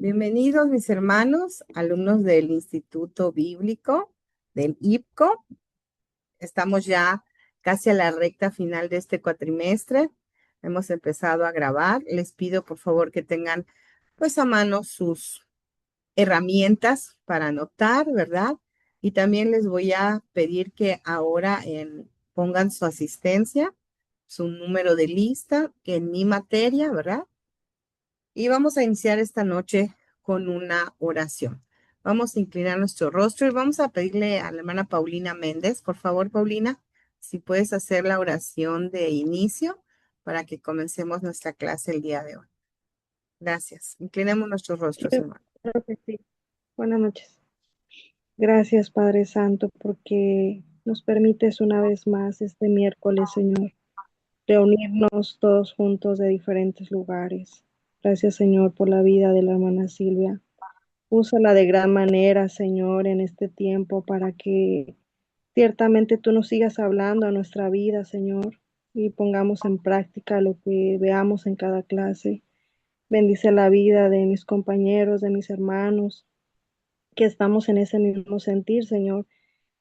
Bienvenidos mis hermanos, alumnos del Instituto Bíblico, del IPCO. Estamos ya casi a la recta final de este cuatrimestre. Hemos empezado a grabar. Les pido por favor que tengan pues a mano sus herramientas para anotar, ¿verdad? Y también les voy a pedir que ahora pongan su asistencia, su número de lista en mi materia, ¿verdad? Y vamos a iniciar esta noche con una oración. Vamos a inclinar nuestro rostro y vamos a pedirle a la hermana Paulina Méndez, por favor, Paulina, si puedes hacer la oración de inicio para que comencemos nuestra clase el día de hoy. Gracias. Inclinemos nuestros rostros, hermano. Claro que sí. Buenas noches. Gracias, Padre Santo, porque nos permites una vez más este miércoles, Señor, reunirnos todos juntos de diferentes lugares. Gracias, Señor, por la vida de la hermana Silvia. Úsala de gran manera, Señor, en este tiempo para que ciertamente tú nos sigas hablando a nuestra vida, Señor, y pongamos en práctica lo que veamos en cada clase. Bendice la vida de mis compañeros, de mis hermanos, que estamos en ese mismo sentir, Señor,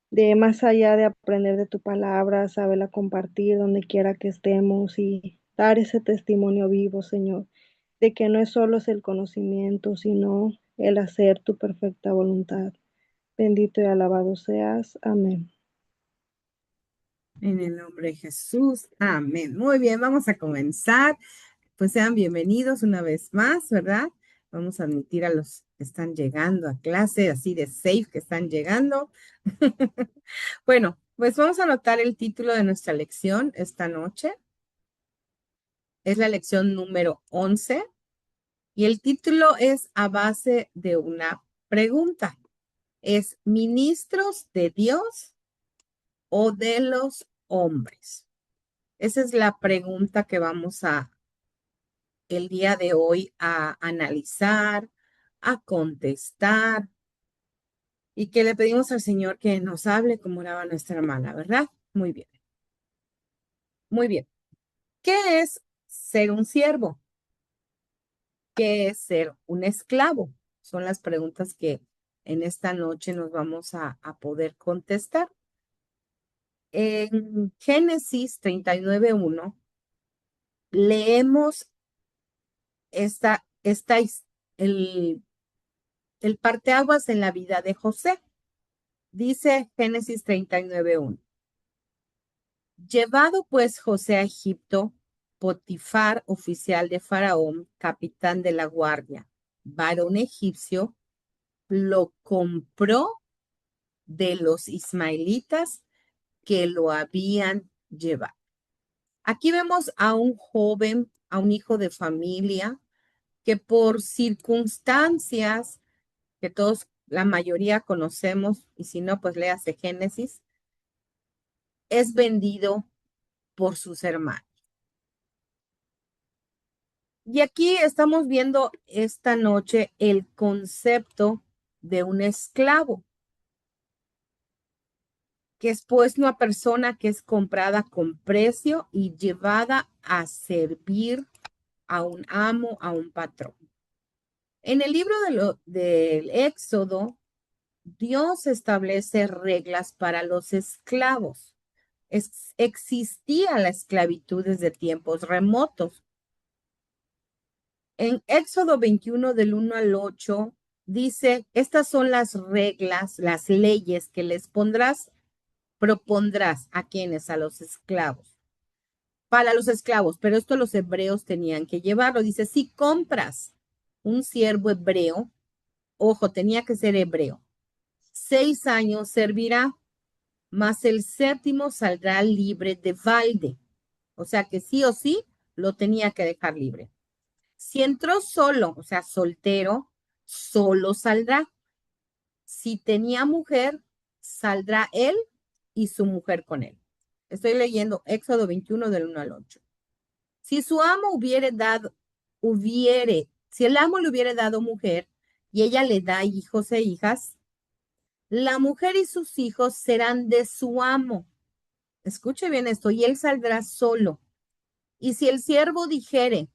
de más allá de aprender de tu palabra, saberla compartir donde quiera que estemos y dar ese testimonio vivo, Señor, de que no es solo es el conocimiento, sino el hacer tu perfecta voluntad. Bendito y alabado seas. Amén. En el nombre de Jesús. Amén. Muy bien, vamos a comenzar. Pues sean bienvenidos una vez más, ¿verdad? Vamos a admitir a los que están llegando a clase, así de safe que están llegando. Bueno, pues vamos a anotar el título de nuestra lección esta noche. Es la lección número 11 y el título es a base de una pregunta. ¿Es ministros de Dios o de los hombres? Esa es la pregunta que vamos a el día de hoy a analizar, a contestar y que le pedimos al Señor que nos hable como oraba nuestra hermana, ¿verdad? Muy bien, muy bien. ¿Qué es ser un siervo? ¿Qué es ser un esclavo? Son las preguntas que en esta noche nos vamos a poder contestar. En Génesis 39:1 leemos el, el parteaguas en la vida de José. Dice Génesis 39:1. Llevado pues José a Egipto, Potifar, oficial de Faraón, capitán de la guardia, varón egipcio, lo compró de los ismaelitas que lo habían llevado. Aquí vemos a un joven, a un hijo de familia, que por circunstancias que todos, la mayoría conocemos, y si no, pues léase Génesis, es vendido por sus hermanos. Y aquí estamos viendo esta noche el concepto de un esclavo, que es pues una persona que es comprada con precio y llevada a servir a un amo, a un patrón. En el libro del Éxodo, Dios establece reglas para los esclavos. Existía la esclavitud desde tiempos remotos. En Éxodo 21 del 1 al 8 dice, estas son las reglas, las leyes que les propondrás a quienes, a los esclavos. Para los esclavos, pero esto los hebreos tenían que llevarlo. Dice, si compras un siervo hebreo, ojo, tenía que ser hebreo, 6 años servirá, mas el séptimo saldrá libre de balde. O sea que sí o sí lo tenía que dejar libre. Si entró solo, o sea, soltero, solo saldrá. Si tenía mujer, saldrá él y su mujer con él. Estoy leyendo Éxodo 21 del 1 al 8. Si su amo si el amo le hubiere dado mujer y ella le da hijos e hijas, la mujer y sus hijos serán de su amo. Escuche bien esto, y él saldrá solo. Y si el siervo dijere,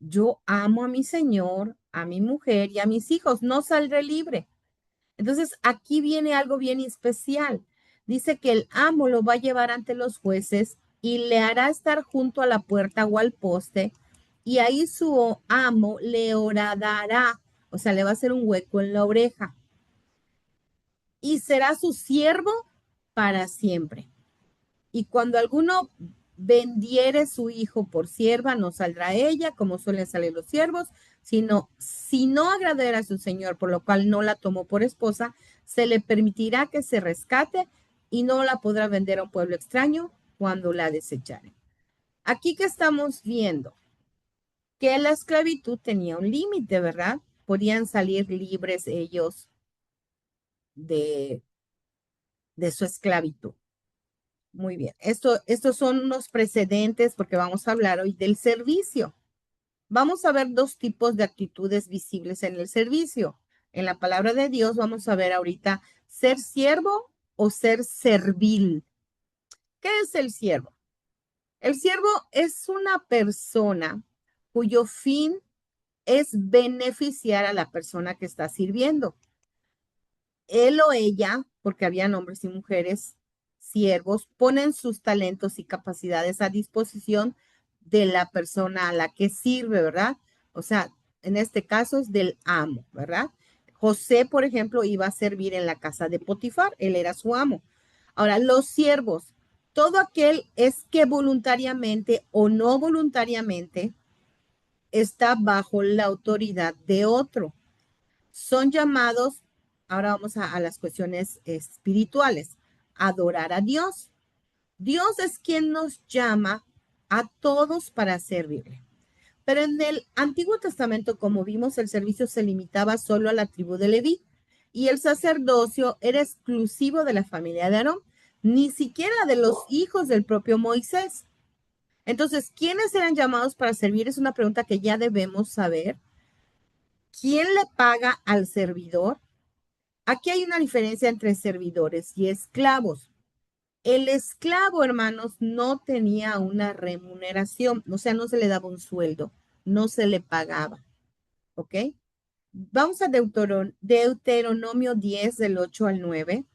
yo amo a mi señor, a mi mujer y a mis hijos, no saldré libre. Entonces, aquí viene algo bien especial. Dice que el amo lo va a llevar ante los jueces y le hará estar junto a la puerta o al poste, y ahí su amo le horadará, o sea, le va a hacer un hueco en la oreja, y será su siervo para siempre. Y cuando alguno vendiere su hijo por sierva, no saldrá ella, como suelen salir los siervos, sino si no agradara a su señor, por lo cual no la tomó por esposa, se le permitirá que se rescate y no la podrá vender a un pueblo extraño cuando la desechare. Aquí que estamos viendo que la esclavitud tenía un límite, ¿verdad? Podían salir libres ellos de, de su esclavitud. Muy bien, estos son unos precedentes porque vamos a hablar hoy del servicio. Vamos a ver dos tipos de actitudes visibles en el servicio. En la palabra de Dios vamos a ver ahorita ser siervo o ser servil. ¿Qué es el siervo? El siervo es una persona cuyo fin es beneficiar a la persona que está sirviendo. Él o ella, porque habían hombres y mujeres siervos, ponen sus talentos y capacidades a disposición de la persona a la que sirve, ¿verdad? O sea, en este caso es del amo, ¿verdad? José, por ejemplo, iba a servir en la casa de Potifar, él era su amo. Ahora, los siervos, todo aquel es que voluntariamente o no voluntariamente está bajo la autoridad de otro. Son llamados, ahora vamos a las cuestiones espirituales, adorar a Dios. Dios es quien nos llama a todos para servirle. Pero en el Antiguo Testamento, como vimos, el servicio se limitaba solo a la tribu de Leví y el sacerdocio era exclusivo de la familia de Aarón, ni siquiera de los hijos del propio Moisés. Entonces, ¿quiénes eran llamados para servir? Es una pregunta que ya debemos saber. ¿Quién le paga al servidor? Aquí hay una diferencia entre servidores y esclavos. El esclavo, hermanos, no tenía una remuneración, o sea, no se le daba un sueldo, no se le pagaba, ¿ok? Vamos a Deuteronomio 10 del 8 al 9.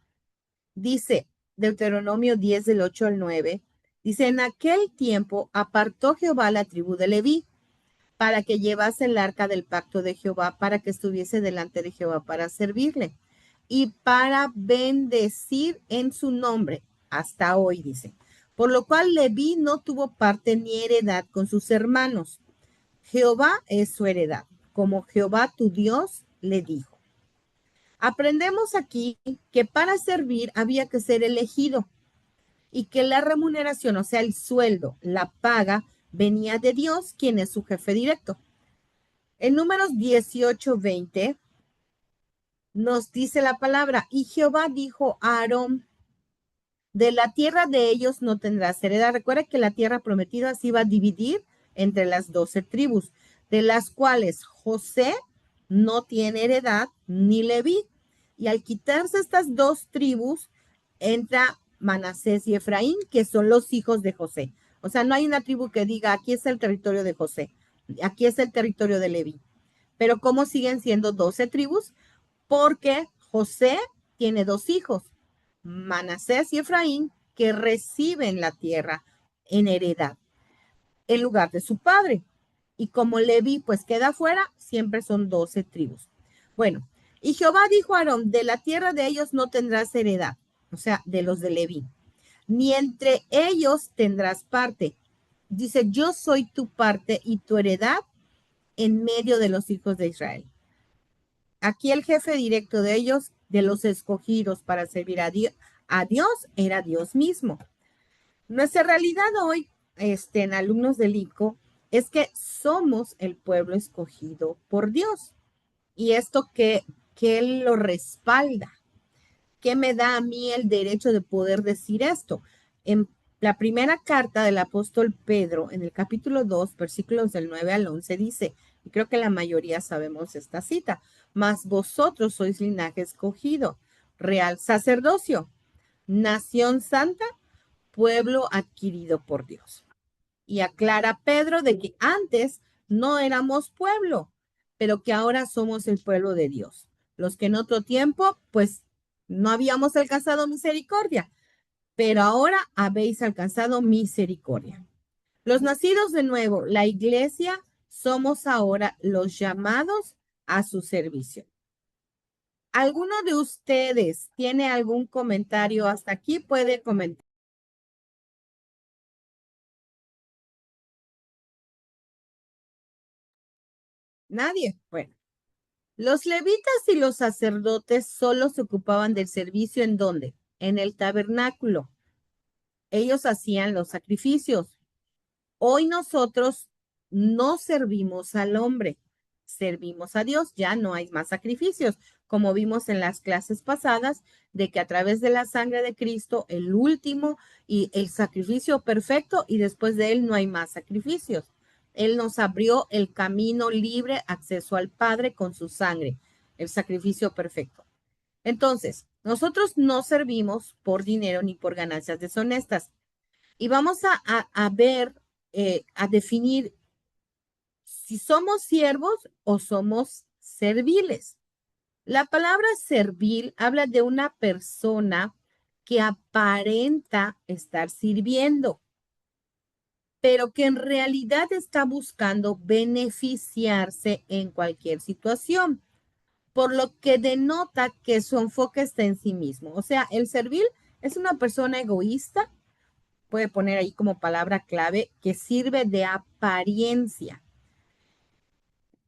Dice, Deuteronomio 10 del 8 al 9, dice, en aquel tiempo apartó Jehová la tribu de Leví para que llevase el arca del pacto de Jehová, para que estuviese delante de Jehová para servirle y para bendecir en su nombre, hasta hoy dice. Por lo cual Leví no tuvo parte ni heredad con sus hermanos. Jehová es su heredad, como Jehová tu Dios le dijo. Aprendemos aquí que para servir había que ser elegido y que la remuneración, o sea, el sueldo, la paga, venía de Dios, quien es su jefe directo. En Números 18:20 nos dice la palabra, y Jehová dijo a Aarón, de la tierra de ellos no tendrás heredad. Recuerda que la tierra prometida se iba a dividir entre las 12 tribus, de las cuales José no tiene heredad ni Leví. Y al quitarse estas dos tribus, entra Manasés y Efraín, que son los hijos de José. O sea, no hay una tribu que diga, aquí es el territorio de José, aquí es el territorio de Leví. Pero ¿cómo siguen siendo 12 tribus? Porque José tiene dos hijos, Manasés y Efraín, que reciben la tierra en heredad en lugar de su padre. Y como Leví pues queda fuera, siempre son 12 tribus. Bueno, y Jehová dijo a Aarón, de la tierra de ellos no tendrás heredad, o sea, de los de Leví, ni entre ellos tendrás parte. Dice, yo soy tu parte y tu heredad en medio de los hijos de Israel. Aquí el jefe directo de ellos, de los escogidos para servir a Dios, era Dios mismo. Nuestra realidad hoy, en alumnos del ICO, es que somos el pueblo escogido por Dios. Y esto que Él lo respalda, que me da a mí el derecho de poder decir esto. En la primera carta del apóstol Pedro, en el capítulo 2, versículos del 9 al 11, dice, y creo que la mayoría sabemos esta cita, mas vosotros sois linaje escogido, real sacerdocio, nación santa, pueblo adquirido por Dios. Y aclara Pedro de que antes no éramos pueblo, pero que ahora somos el pueblo de Dios. Los que en otro tiempo, pues, no habíamos alcanzado misericordia, pero ahora habéis alcanzado misericordia. Los nacidos de nuevo, la iglesia, somos ahora los llamados a su servicio. ¿Alguno de ustedes tiene algún comentario hasta aquí? Puede comentar. Nadie. Bueno, los levitas y los sacerdotes solo se ocupaban del servicio ¿en dónde? En el tabernáculo. Ellos hacían los sacrificios. Hoy nosotros no servimos al hombre, servimos a Dios, ya no hay más sacrificios, como vimos en las clases pasadas, de que a través de la sangre de Cristo, el último y el sacrificio perfecto, y después de él no hay más sacrificios. Él nos abrió el camino libre, acceso al Padre con su sangre, el sacrificio perfecto. Entonces, nosotros no servimos por dinero ni por ganancias deshonestas. Y vamos a ver, a definir si somos siervos o somos serviles. La palabra servil habla de una persona que aparenta estar sirviendo, pero que en realidad está buscando beneficiarse en cualquier situación, por lo que denota que su enfoque está en sí mismo. O sea, el servil es una persona egoísta, puede poner ahí como palabra clave, que sirve de apariencia.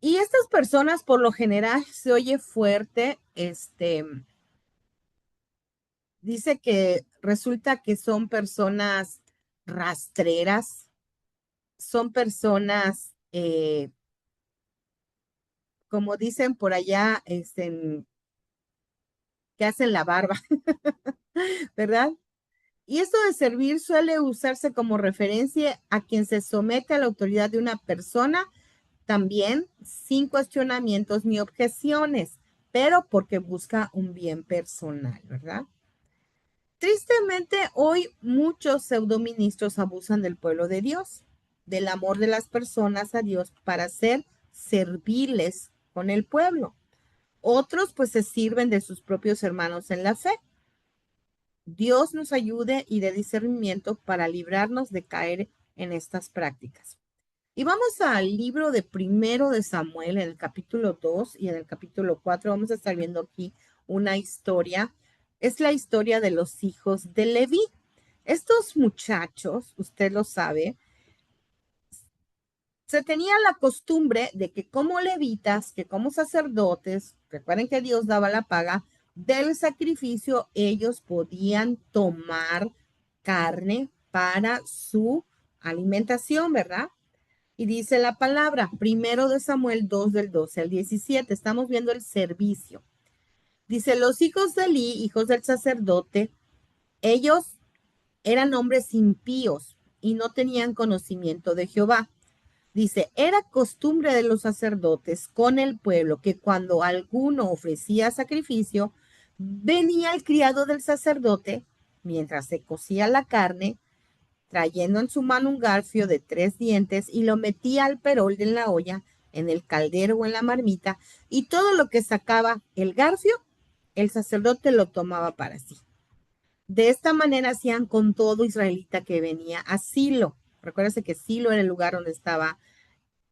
Y estas personas, por lo general, se oye fuerte, dice que resulta que son personas rastreras, son personas, como dicen por allá, que hacen la barba, ¿verdad? Y esto de servir suele usarse como referencia a quien se somete a la autoridad de una persona también sin cuestionamientos ni objeciones, pero porque busca un bien personal, ¿verdad? Tristemente, hoy muchos pseudoministros abusan del pueblo de Dios, del amor de las personas a Dios para ser serviles con el pueblo. Otros pues se sirven de sus propios hermanos en la fe. Dios nos ayude y de discernimiento para librarnos de caer en estas prácticas. Y vamos al libro de Primero de Samuel, en el capítulo 2 y en el capítulo 4. Vamos a estar viendo aquí una historia. Es la historia de los hijos de Leví. Estos muchachos, usted lo sabe, se tenía la costumbre de que como levitas, que como sacerdotes, recuerden que Dios daba la paga del sacrificio, ellos podían tomar carne para su alimentación, ¿verdad? Y dice la palabra, primero de Samuel 2 del 12 al 17, estamos viendo el servicio. Dice, los hijos de Elí, hijos del sacerdote, ellos eran hombres impíos y no tenían conocimiento de Jehová. Dice, era costumbre de los sacerdotes con el pueblo que cuando alguno ofrecía sacrificio, venía el criado del sacerdote, mientras se cocía la carne, trayendo en su mano un garfio de 3 dientes y lo metía al perol de la olla, en el caldero o en la marmita, y todo lo que sacaba el garfio, el sacerdote lo tomaba para sí. De esta manera hacían con todo israelita que venía a Silo. Recuérdese que Silo era el lugar donde estaba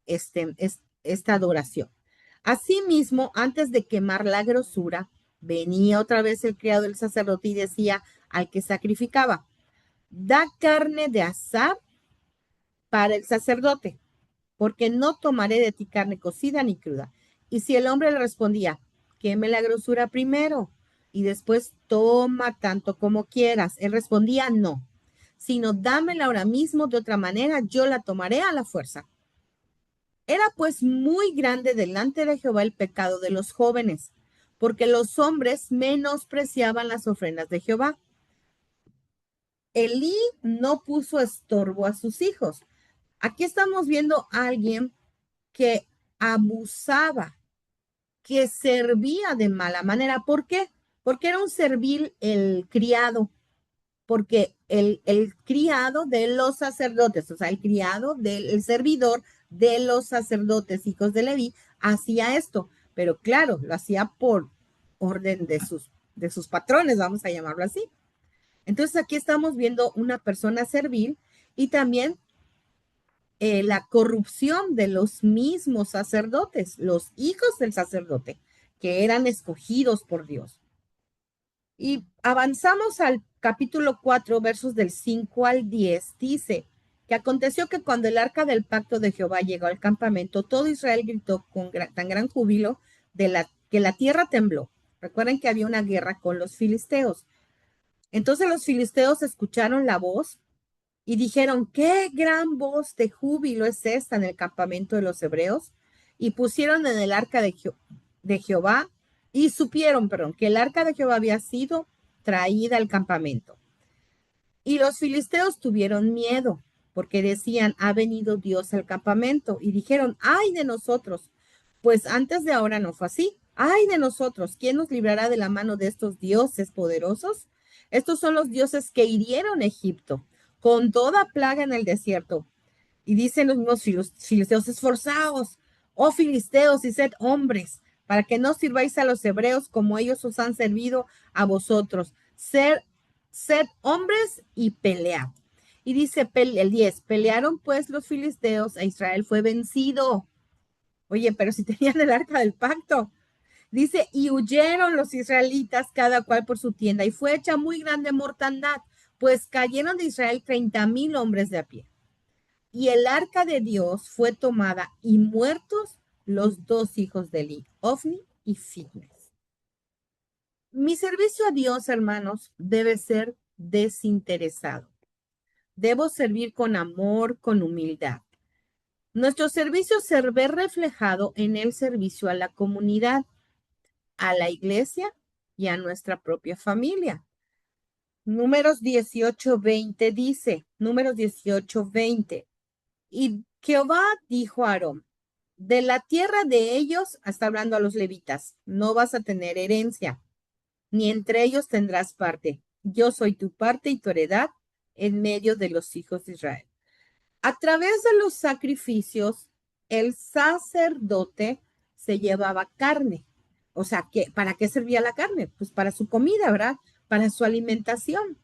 esta adoración. Asimismo, antes de quemar la grosura, venía otra vez el criado del sacerdote y decía al que sacrificaba, da carne de asar para el sacerdote, porque no tomaré de ti carne cocida ni cruda. Y si el hombre le respondía, queme la grosura primero y después toma tanto como quieras, él respondía, no, sino dámela ahora mismo, de otra manera yo la tomaré a la fuerza. Era pues muy grande delante de Jehová el pecado de los jóvenes, porque los hombres menospreciaban las ofrendas de Jehová. Elí no puso estorbo a sus hijos. Aquí estamos viendo a alguien que abusaba, que servía de mala manera. ¿Por qué? Porque era un servil el criado, porque el criado de los sacerdotes, o sea, el criado del servidor, de los sacerdotes, hijos de Leví, hacía esto, pero claro, lo hacía por orden de sus patrones, vamos a llamarlo así. Entonces aquí estamos viendo una persona servil y también la corrupción de los mismos sacerdotes, los hijos del sacerdote, que eran escogidos por Dios. Y avanzamos al capítulo 4, versos del 5 al 10, dice que aconteció que cuando el arca del pacto de Jehová llegó al campamento, todo Israel gritó con tan gran júbilo que la tierra tembló. Recuerden que había una guerra con los filisteos. Entonces los filisteos escucharon la voz y dijeron, qué gran voz de júbilo es esta en el campamento de los hebreos. Y pusieron en el arca de Jehová y supieron, perdón, que el arca de Jehová había sido traída al campamento. Y los filisteos tuvieron miedo porque decían, ha venido Dios al campamento. Y dijeron, ay de nosotros, pues antes de ahora no fue así. Ay de nosotros, ¿quién nos librará de la mano de estos dioses poderosos? Estos son los dioses que hirieron Egipto con toda plaga en el desierto. Y dicen los mismos filisteos, esforzaos, oh filisteos, y sed hombres, para que no sirváis a los hebreos como ellos os han servido a vosotros. Sed hombres y pelead. Y dice el 10, pelearon pues los filisteos e Israel fue vencido. Oye, pero si tenían el arca del pacto. Dice, y huyeron los israelitas cada cual por su tienda y fue hecha muy grande mortandad, pues cayeron de Israel 30,000 hombres de a pie. Y el arca de Dios fue tomada y muertos los dos hijos de Eli, Ofni y Fitnes. Mi servicio a Dios, hermanos, debe ser desinteresado. Debo servir con amor, con humildad. Nuestro servicio se ve reflejado en el servicio a la comunidad, a la iglesia y a nuestra propia familia. Números 18:20 dice, Números 18:20, y Jehová dijo a Aarón, de la tierra de ellos, está hablando a los levitas, no vas a tener herencia, ni entre ellos tendrás parte. Yo soy tu parte y tu heredad en medio de los hijos de Israel. A través de los sacrificios, el sacerdote se llevaba carne. O sea, ¿para qué servía la carne? Pues para su comida, ¿verdad? Para su alimentación.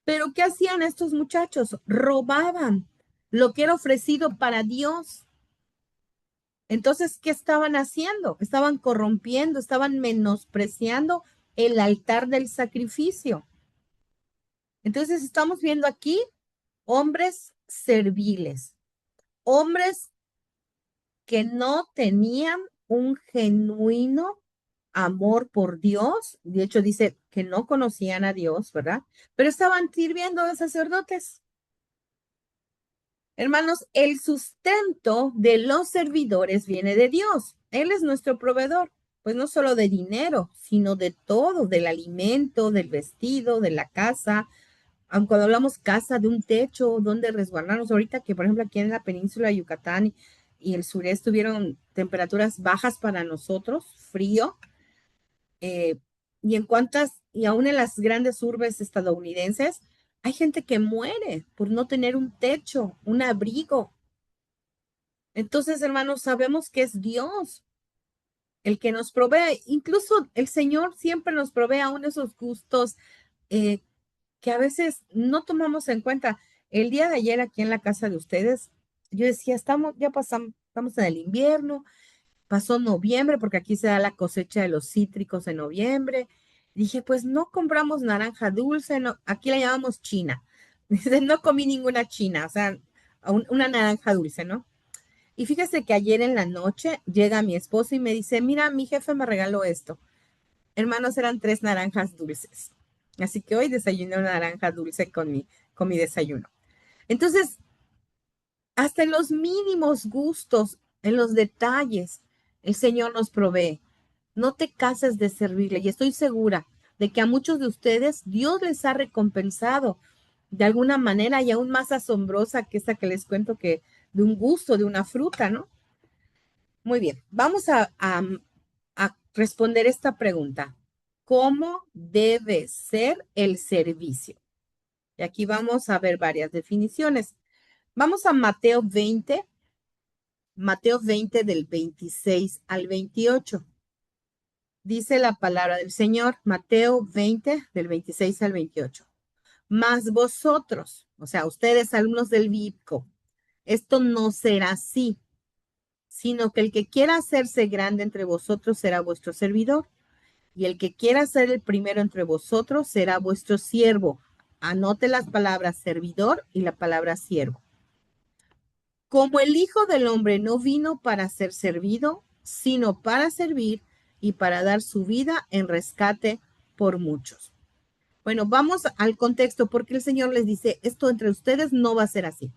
Pero ¿qué hacían estos muchachos? Robaban lo que era ofrecido para Dios. Entonces, ¿qué estaban haciendo? Estaban corrompiendo, estaban menospreciando el altar del sacrificio. Entonces, estamos viendo aquí hombres serviles, hombres que no tenían un genuino amor por Dios. De hecho, dice que no conocían a Dios, ¿verdad? Pero estaban sirviendo de sacerdotes. Hermanos, el sustento de los servidores viene de Dios. Él es nuestro proveedor, pues no solo de dinero, sino de todo, del alimento, del vestido, de la casa. Aunque cuando hablamos casa, de un techo donde resguardarnos, ahorita que por ejemplo aquí en la península de Yucatán y el sureste tuvieron temperaturas bajas para nosotros, frío, eh, y aún en las grandes urbes estadounidenses, hay gente que muere por no tener un techo, un abrigo. Entonces, hermanos, sabemos que es Dios el que nos provee. Incluso el Señor siempre nos provee aún esos gustos eh, que a veces no tomamos en cuenta. El día de ayer aquí en la casa de ustedes, yo decía, ya pasamos, estamos en el invierno, pasó noviembre, porque aquí se da la cosecha de los cítricos en noviembre. Dije, pues no compramos naranja dulce, no, aquí la llamamos china. Dice, no comí ninguna china, o sea, una naranja dulce, ¿no? Y fíjese que ayer en la noche llega mi esposo y me dice, mira, mi jefe me regaló esto. Hermanos, eran 3 naranjas dulces. Así que hoy desayuné una naranja dulce con mi desayuno. Entonces, hasta en los mínimos gustos, en los detalles, el Señor nos provee. No te cases de servirle y estoy segura de que a muchos de ustedes Dios les ha recompensado de alguna manera y aún más asombrosa que esta que les cuento que de un gusto, de una fruta, ¿no? Muy bien, vamos a responder esta pregunta. ¿Cómo debe ser el servicio? Y aquí vamos a ver varias definiciones. Vamos a Mateo 20, Mateo 20 del 26 al 28. Dice la palabra del Señor, Mateo 20 del 26 al 28. Mas vosotros, o sea, ustedes alumnos del BIPCO, esto no será así, sino que el que quiera hacerse grande entre vosotros será vuestro servidor, y el que quiera ser el primero entre vosotros será vuestro siervo. Anote las palabras servidor y la palabra siervo. Como el Hijo del Hombre no vino para ser servido, sino para servir y para dar su vida en rescate por muchos. Bueno, vamos al contexto, porque el Señor les dice, esto entre ustedes no va a ser así.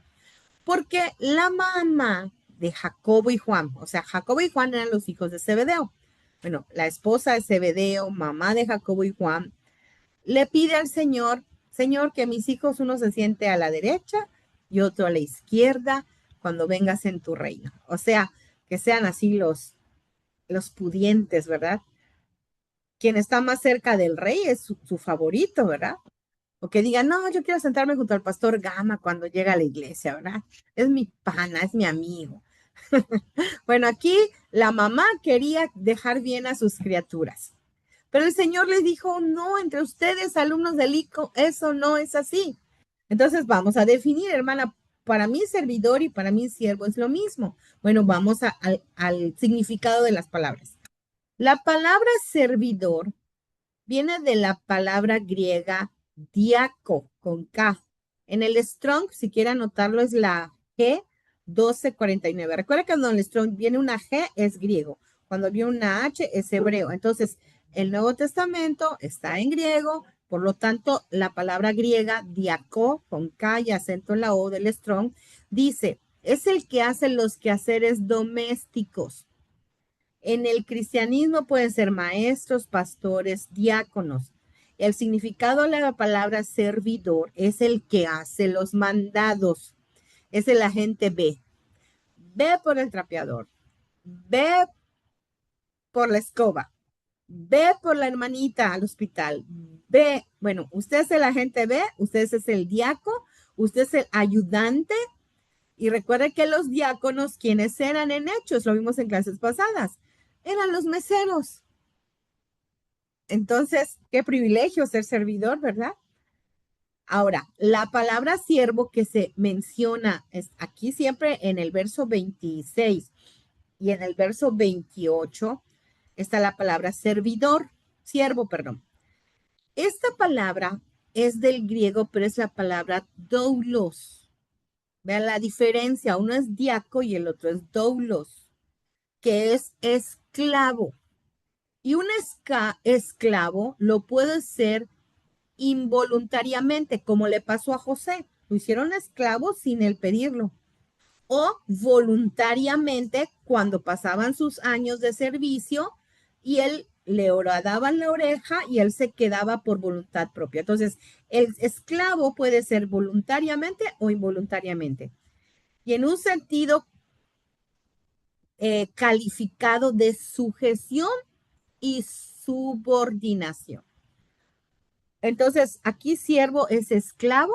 Porque la mamá de Jacobo y Juan, o sea, Jacobo y Juan eran los hijos de Zebedeo. Bueno, la esposa de Zebedeo, mamá de Jacobo y Juan, le pide al Señor, Señor, que mis hijos uno se siente a la derecha y otro a la izquierda cuando vengas en tu reino. O sea, que sean así los pudientes, ¿verdad? Quien está más cerca del rey es su favorito, ¿verdad? O que digan, no, yo quiero sentarme junto al pastor Gama cuando llega a la iglesia, ¿verdad? Es mi pana, es mi amigo. Bueno, aquí la mamá quería dejar bien a sus criaturas. Pero el Señor les dijo, no, entre ustedes, alumnos del ICO, eso no es así. Entonces vamos a definir, hermana, para mí servidor y para mí siervo es lo mismo. Bueno, vamos al significado de las palabras. La palabra servidor viene de la palabra griega diaco, con K. En el Strong, si quiere anotarlo, es la G 1249. Recuerda que cuando en el Strong viene una G es griego, cuando viene una H es hebreo. Entonces, el Nuevo Testamento está en griego, por lo tanto, la palabra griega diaco, con K y acento en la O del Strong, dice, es el que hace los quehaceres domésticos. En el cristianismo pueden ser maestros, pastores, diáconos. El significado de la palabra servidor es el que hace los mandados. Es el agente B. Ve por el trapeador. Ve por la escoba. Ve por la hermanita al hospital. Ve, bueno, usted es el agente B, usted es el diácono, usted es el ayudante. Y recuerde que los diáconos, quienes eran en Hechos, lo vimos en clases pasadas, eran los meseros. Entonces, qué privilegio ser servidor, ¿verdad? Ahora, la palabra siervo que se menciona es aquí siempre en el verso 26 y en el verso 28 está la palabra servidor, siervo, perdón. Esta palabra es del griego, pero es la palabra doulos. Vean la diferencia, uno es diaco y el otro es doulos, que es esclavo. Y un esclavo lo puede ser involuntariamente, como le pasó a José. Lo hicieron esclavo sin él pedirlo. O voluntariamente cuando pasaban sus años de servicio y él le horadaban la oreja y él se quedaba por voluntad propia. Entonces, el esclavo puede ser voluntariamente o involuntariamente. Y en un sentido calificado de sujeción y subordinación. Entonces, aquí siervo es esclavo,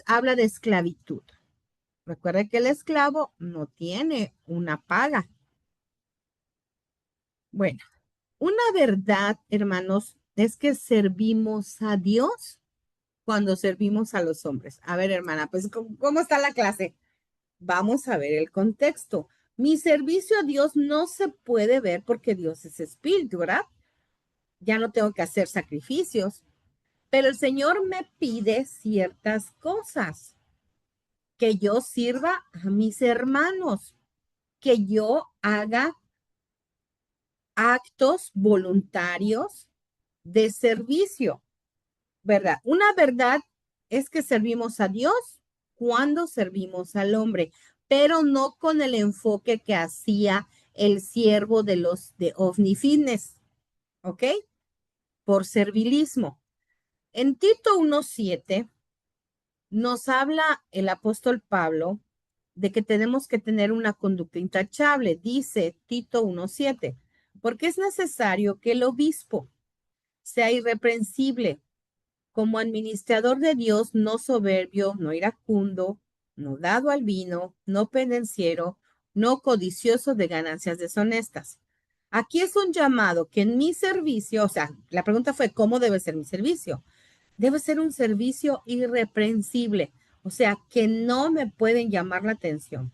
habla de esclavitud. Recuerde que el esclavo no tiene una paga. Bueno, una verdad, hermanos, es que servimos a Dios cuando servimos a los hombres. A ver, hermana, pues, ¿cómo está la clase? Vamos a ver el contexto. Mi servicio a Dios no se puede ver porque Dios es espíritu, ¿verdad? Ya no tengo que hacer sacrificios, pero el Señor me pide ciertas cosas, que yo sirva a mis hermanos, que yo haga actos voluntarios de servicio, ¿verdad? Una verdad es que servimos a Dios cuando servimos al hombre, pero no con el enfoque que hacía el siervo de los de OVNI Fitness, ¿ok? Por servilismo. En Tito 1:7 nos habla el apóstol Pablo de que tenemos que tener una conducta intachable, dice Tito 1:7, porque es necesario que el obispo sea irreprensible, como administrador de Dios, no soberbio, no iracundo, no dado al vino, no pendenciero, no codicioso de ganancias deshonestas. Aquí es un llamado que en mi servicio, o sea, la pregunta fue, ¿cómo debe ser mi servicio? Debe ser un servicio irreprensible, o sea, que no me pueden llamar la atención,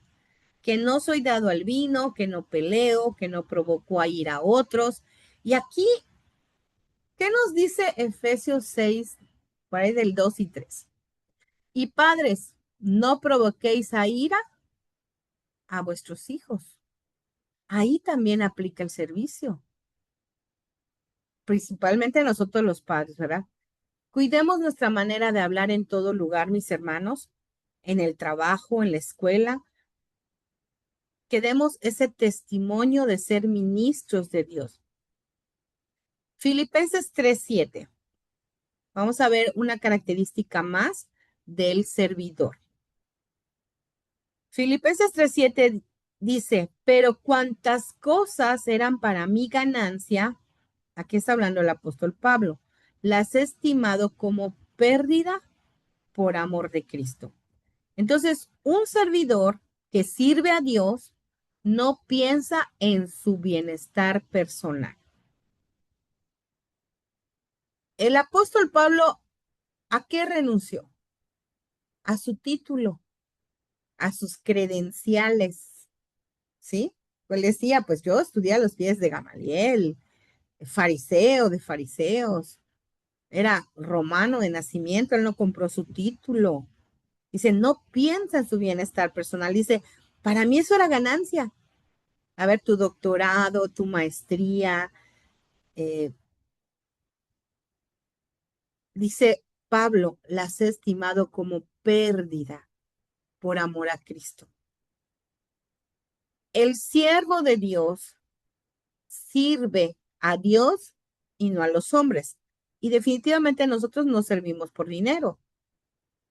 que no soy dado al vino, que no peleo, que no provoco a ir a otros. Y aquí, ¿qué nos dice Efesios 6, por ahí del 2 y 3? Y padres, no provoquéis a ira a vuestros hijos. Ahí también aplica el servicio, principalmente nosotros los padres, ¿verdad? Cuidemos nuestra manera de hablar en todo lugar, mis hermanos, en el trabajo, en la escuela, que demos ese testimonio de ser ministros de Dios. Filipenses 3:7. Vamos a ver una característica más del servidor. Filipenses 3:7 dice, pero cuantas cosas eran para mi ganancia, aquí está hablando el apóstol Pablo, las he estimado como pérdida por amor de Cristo. Entonces, un servidor que sirve a Dios no piensa en su bienestar personal. El apóstol Pablo, ¿a qué renunció? A su título, a sus credenciales, ¿sí? Pues decía, pues yo estudié a los pies de Gamaliel, fariseo de fariseos, era romano de nacimiento, él no compró su título. Dice, no piensa en su bienestar personal. Dice, para mí eso era ganancia. A ver, tu doctorado, tu maestría. eh, Dice Pablo, las he estimado como pérdida por amor a Cristo. El siervo de Dios sirve a Dios y no a los hombres. Y definitivamente nosotros no servimos por dinero.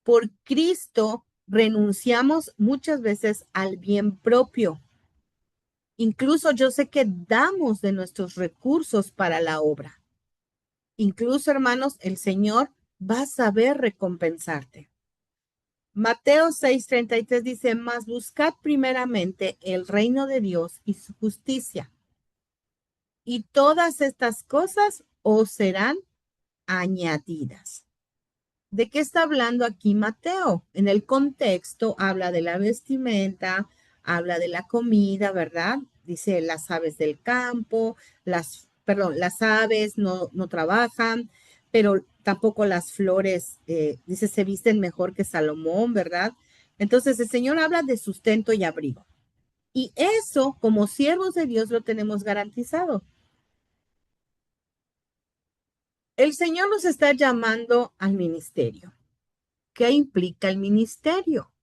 Por Cristo renunciamos muchas veces al bien propio. Incluso yo sé que damos de nuestros recursos para la obra. Incluso, hermanos, el Señor va a saber recompensarte. Mateo 6:33 dice, mas buscad primeramente el reino de Dios y su justicia, y todas estas cosas os serán añadidas. ¿De qué está hablando aquí Mateo? En el contexto habla de la vestimenta, habla de la comida, ¿verdad? Dice las aves del campo, las aves no trabajan, pero tampoco las flores, dice, se visten mejor que Salomón, ¿verdad? Entonces el Señor habla de sustento y abrigo. Y eso, como siervos de Dios, lo tenemos garantizado. El Señor nos está llamando al ministerio. ¿Qué implica el ministerio?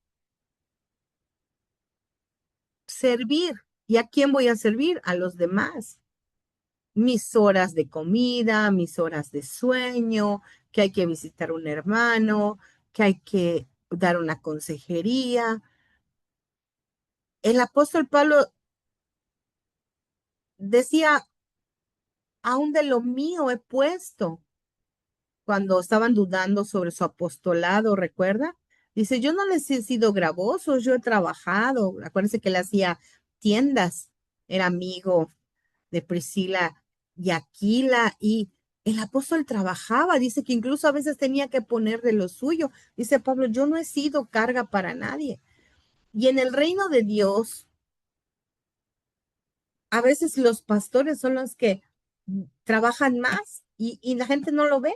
Servir. ¿Y a quién voy a servir? A los demás. Mis horas de comida, mis horas de sueño, que hay que visitar un hermano, que hay que dar una consejería. El apóstol Pablo decía, aún de lo mío he puesto, cuando estaban dudando sobre su apostolado, ¿recuerda? Dice, yo no les he sido gravoso, yo he trabajado. Acuérdense que él hacía tiendas, era amigo de Priscila y Aquila, y el apóstol trabajaba, dice que incluso a veces tenía que poner de lo suyo. Dice Pablo, yo no he sido carga para nadie. Y en el reino de Dios, a veces los pastores son los que trabajan más y la gente no lo ve.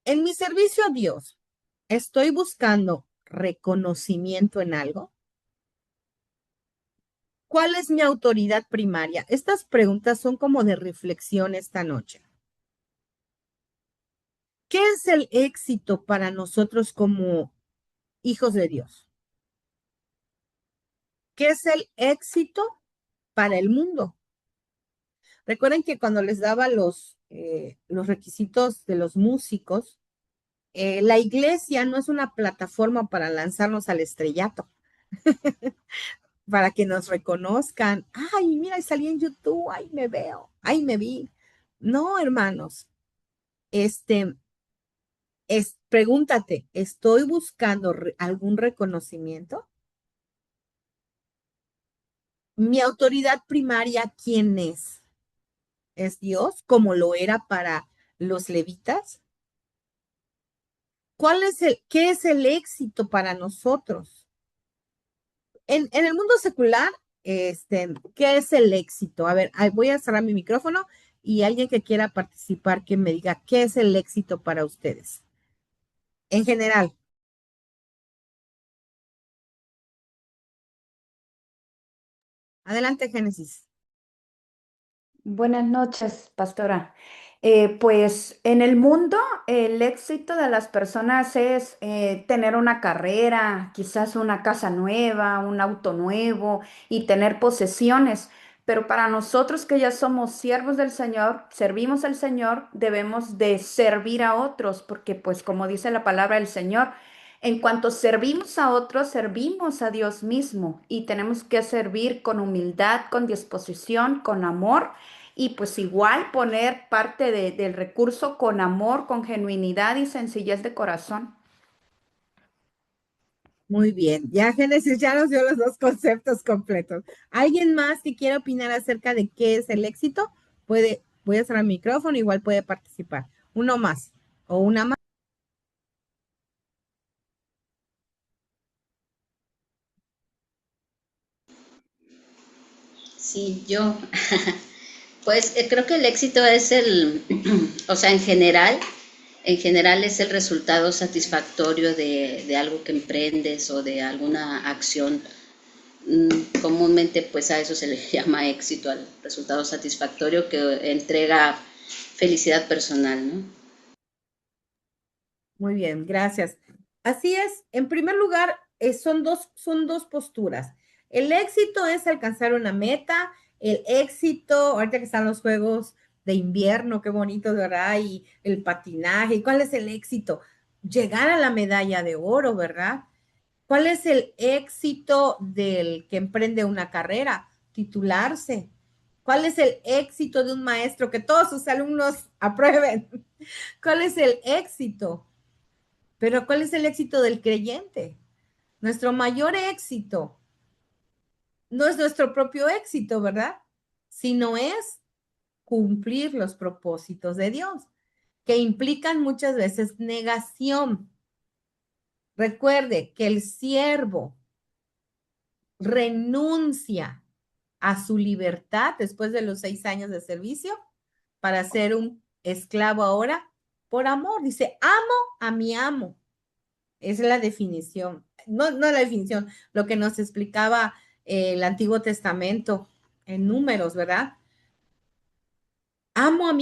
En mi servicio a Dios, ¿estoy buscando reconocimiento en algo? ¿Cuál es mi autoridad primaria? Estas preguntas son como de reflexión esta noche. ¿Qué es el éxito para nosotros como hijos de Dios? ¿Qué es el éxito para el mundo? Recuerden que cuando les daba los requisitos de los músicos, la iglesia no es una plataforma para lanzarnos al estrellato, para que nos reconozcan. Ay, mira, salí en YouTube, ay, me veo, ay, me vi. No, hermanos, este, Pregúntate, ¿estoy buscando algún reconocimiento? ¿Mi autoridad primaria quién es? ¿Es Dios, como lo era para los levitas? ¿Qué es el éxito para nosotros? En el mundo secular, ¿qué es el éxito? A ver, voy a cerrar mi micrófono y alguien que quiera participar, que me diga qué es el éxito para ustedes. En general. Adelante, Génesis. Buenas noches, pastora. Pues en el mundo el éxito de las personas es tener una carrera, quizás una casa nueva, un auto nuevo y tener posesiones. Pero para nosotros que ya somos siervos del Señor, servimos al Señor, debemos de servir a otros, porque pues como dice la palabra del Señor, en cuanto servimos a otros, servimos a Dios mismo y tenemos que servir con humildad, con disposición, con amor y pues igual poner parte del recurso con amor, con genuinidad y sencillez de corazón. Muy bien. Ya Génesis ya nos dio los dos conceptos completos. ¿Alguien más que quiera opinar acerca de qué es el éxito? Voy a cerrar el micrófono, igual puede participar. Uno más o una más. Sí, yo, pues creo que el éxito es o sea, en general es el resultado satisfactorio de algo que emprendes o de alguna acción. Comúnmente, pues a eso se le llama éxito, al resultado satisfactorio que entrega felicidad personal, ¿no? Muy bien, gracias. Así es. En primer lugar, son dos posturas. El éxito es alcanzar una meta. El éxito, ahorita que están los juegos de invierno, qué bonito, ¿verdad? Y el patinaje. ¿Y cuál es el éxito? Llegar a la medalla de oro, ¿verdad? ¿Cuál es el éxito del que emprende una carrera? Titularse. ¿Cuál es el éxito de un maestro? Que todos sus alumnos aprueben. ¿Cuál es el éxito? Pero ¿cuál es el éxito del creyente? Nuestro mayor éxito no es nuestro propio éxito, ¿verdad? Sino es cumplir los propósitos de Dios, que implican muchas veces negación. Recuerde que el siervo renuncia a su libertad después de los 6 años de servicio para ser un esclavo ahora por amor. Dice, amo a mi amo. Es la definición, no la definición, lo que nos explicaba el Antiguo Testamento en números, ¿verdad? Amo a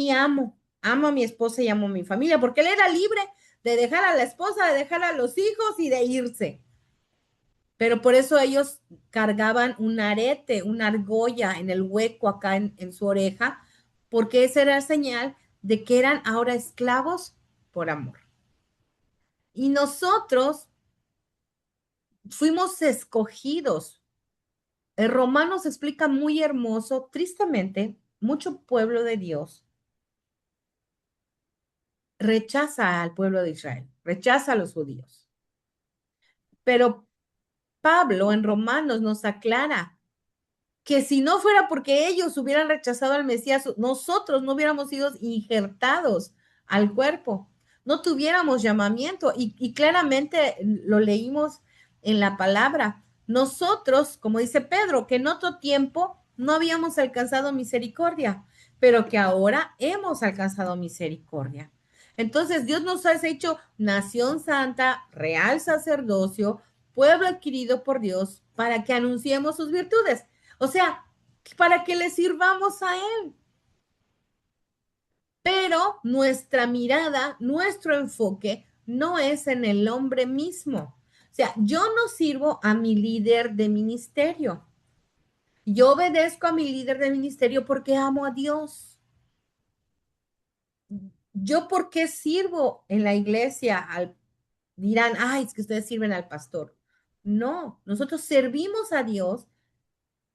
mi esposa y amo a mi familia, porque él era libre de dejar a la esposa, de dejar a los hijos y de irse. Pero por eso ellos cargaban un arete, una argolla en el hueco acá en su oreja, porque esa era señal de que eran ahora esclavos por amor. Y nosotros fuimos escogidos. El Romanos explica muy hermoso, tristemente, mucho pueblo de Dios rechaza al pueblo de Israel, rechaza a los judíos. Pero Pablo en Romanos nos aclara que si no fuera porque ellos hubieran rechazado al Mesías, nosotros no hubiéramos sido injertados al cuerpo, no tuviéramos llamamiento y claramente lo leímos en la palabra. Nosotros, como dice Pedro, que en otro tiempo no habíamos alcanzado misericordia, pero que ahora hemos alcanzado misericordia. Entonces Dios nos ha hecho nación santa, real sacerdocio, pueblo adquirido por Dios, para que anunciemos sus virtudes. O sea, para que le sirvamos a Él. Pero nuestra mirada, nuestro enfoque no es en el hombre mismo. O sea, yo no sirvo a mi líder de ministerio. Yo obedezco a mi líder de ministerio porque amo a Dios. ¿Yo por qué sirvo en la iglesia? Dirán, ay, es que ustedes sirven al pastor. No, nosotros servimos a Dios.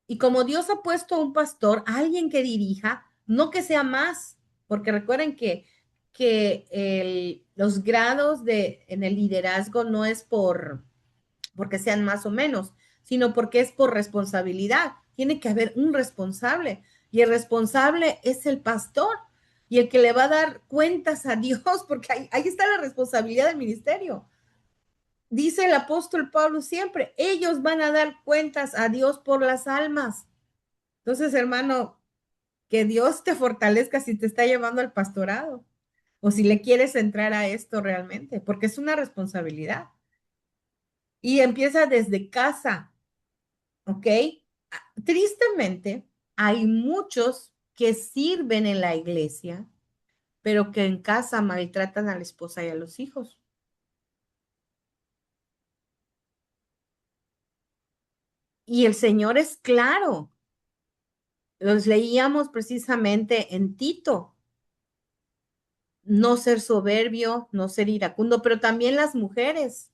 Y como Dios ha puesto a un pastor, a alguien que dirija, no que sea más, porque recuerden que que los grados en el liderazgo no es porque sean más o menos, sino porque es por responsabilidad. Tiene que haber un responsable y el responsable es el pastor y el que le va a dar cuentas a Dios, porque ahí está la responsabilidad del ministerio. Dice el apóstol Pablo siempre, ellos van a dar cuentas a Dios por las almas. Entonces, hermano, que Dios te fortalezca si te está llevando al pastorado o si le quieres entrar a esto realmente, porque es una responsabilidad. Y empieza desde casa, ¿ok? Tristemente, hay muchos que sirven en la iglesia, pero que en casa maltratan a la esposa y a los hijos. Y el Señor es claro. Los leíamos precisamente en Tito. No ser soberbio, no ser iracundo, pero también las mujeres,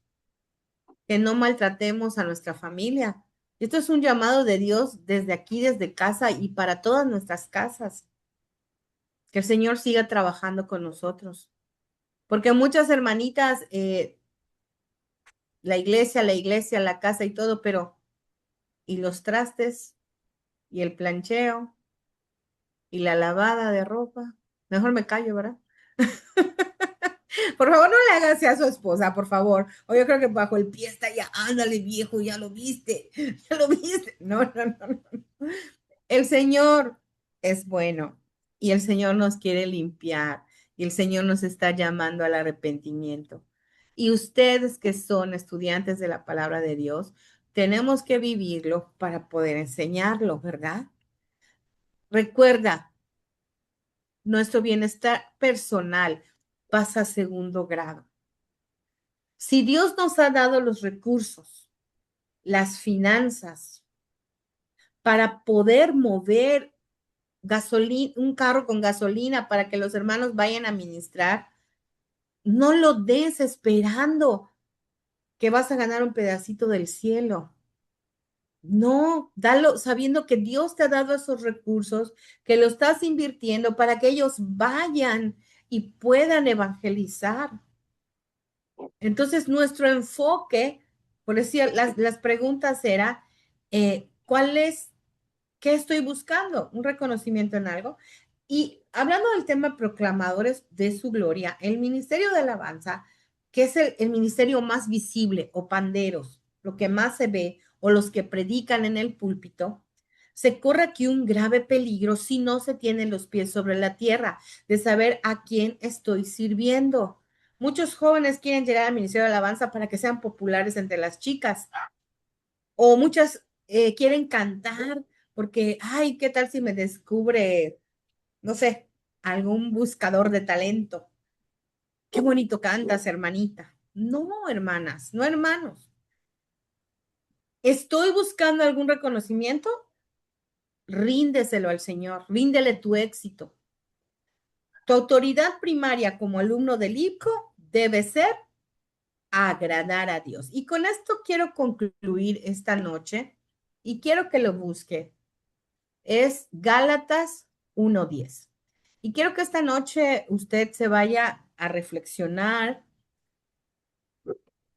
que no maltratemos a nuestra familia. Esto es un llamado de Dios desde aquí, desde casa y para todas nuestras casas. Que el Señor siga trabajando con nosotros. Porque muchas hermanitas, la iglesia, la casa y todo, pero y los trastes y el plancheo y la lavada de ropa. Mejor me callo, ¿verdad? Por favor, no le hagas a su esposa, por favor. O yo creo que bajo el pie está ya, ándale viejo, ya lo viste, ya lo viste. No, no, no, no. El Señor es bueno y el Señor nos quiere limpiar y el Señor nos está llamando al arrepentimiento. Y ustedes que son estudiantes de la palabra de Dios, tenemos que vivirlo para poder enseñarlo, ¿verdad? Recuerda, nuestro bienestar personal pasa a segundo grado. Si Dios nos ha dado los recursos, las finanzas, para poder mover un carro con gasolina para que los hermanos vayan a ministrar, no lo des esperando que vas a ganar un pedacito del cielo. No, dalo sabiendo que Dios te ha dado esos recursos, que lo estás invirtiendo para que ellos vayan y puedan evangelizar. Entonces, nuestro enfoque, por decir, las preguntas era, ¿cuál es, qué estoy buscando? ¿Un reconocimiento en algo? Y hablando del tema proclamadores de su gloria, el Ministerio de Alabanza, que es el ministerio más visible, o panderos, lo que más se ve, o los que predican en el púlpito, se corre aquí un grave peligro si no se tienen los pies sobre la tierra, de saber a quién estoy sirviendo. Muchos jóvenes quieren llegar al Ministerio de Alabanza para que sean populares entre las chicas, o muchas quieren cantar porque, ay, ¿qué tal si me descubre, no sé, algún buscador de talento? Qué bonito cantas, hermanita. No, hermanas, no, hermanos. ¿Estoy buscando algún reconocimiento? Ríndeselo al Señor, ríndele tu éxito. Tu autoridad primaria como alumno del IPCO debe ser agradar a Dios. Y con esto quiero concluir esta noche y quiero que lo busque. Es Gálatas 1:10. Y quiero que esta noche usted se vaya a reflexionar,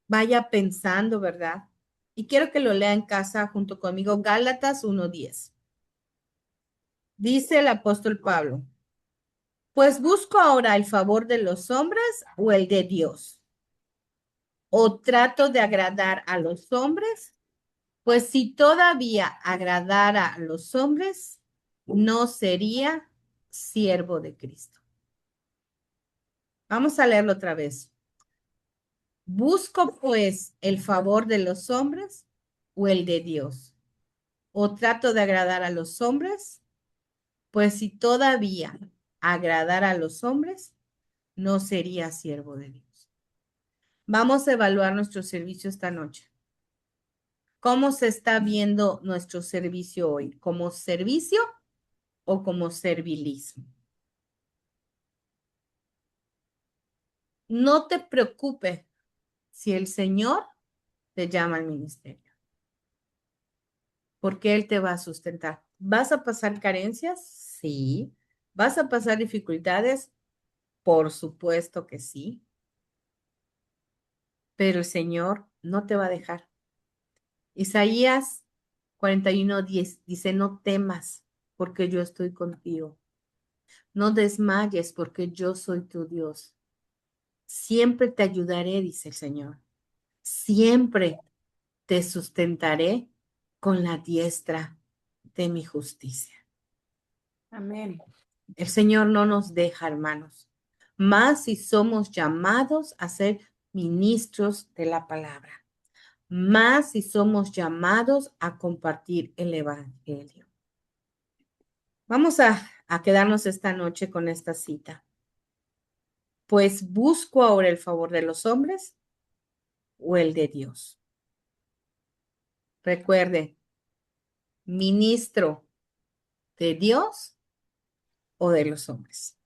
vaya pensando, ¿verdad? Y quiero que lo lea en casa junto conmigo, Gálatas 1:10. Dice el apóstol Pablo, pues busco ahora el favor de los hombres o el de Dios. ¿O trato de agradar a los hombres? Pues si todavía agradara a los hombres, no sería siervo de Cristo. Vamos a leerlo otra vez. ¿Busco pues el favor de los hombres o el de Dios? ¿O trato de agradar a los hombres? Pues si todavía agradara a los hombres, no sería siervo de Dios. Vamos a evaluar nuestro servicio esta noche. ¿Cómo se está viendo nuestro servicio hoy? ¿Como servicio o como servilismo? No te preocupes si el Señor te llama al ministerio, porque Él te va a sustentar. ¿Vas a pasar carencias? Sí. ¿Vas a pasar dificultades? Por supuesto que sí, pero el Señor no te va a dejar. Isaías 41:10 dice, no temas, porque yo estoy contigo. No desmayes, porque yo soy tu Dios. Siempre te ayudaré, dice el Señor. Siempre te sustentaré con la diestra de mi justicia. Amén. El Señor no nos deja, hermanos, más si somos llamados a ser ministros de la palabra, más si somos llamados a compartir el evangelio. Vamos a quedarnos esta noche con esta cita. Pues busco ahora el favor de los hombres o el de Dios. Recuerde, ministro de Dios o de los hombres.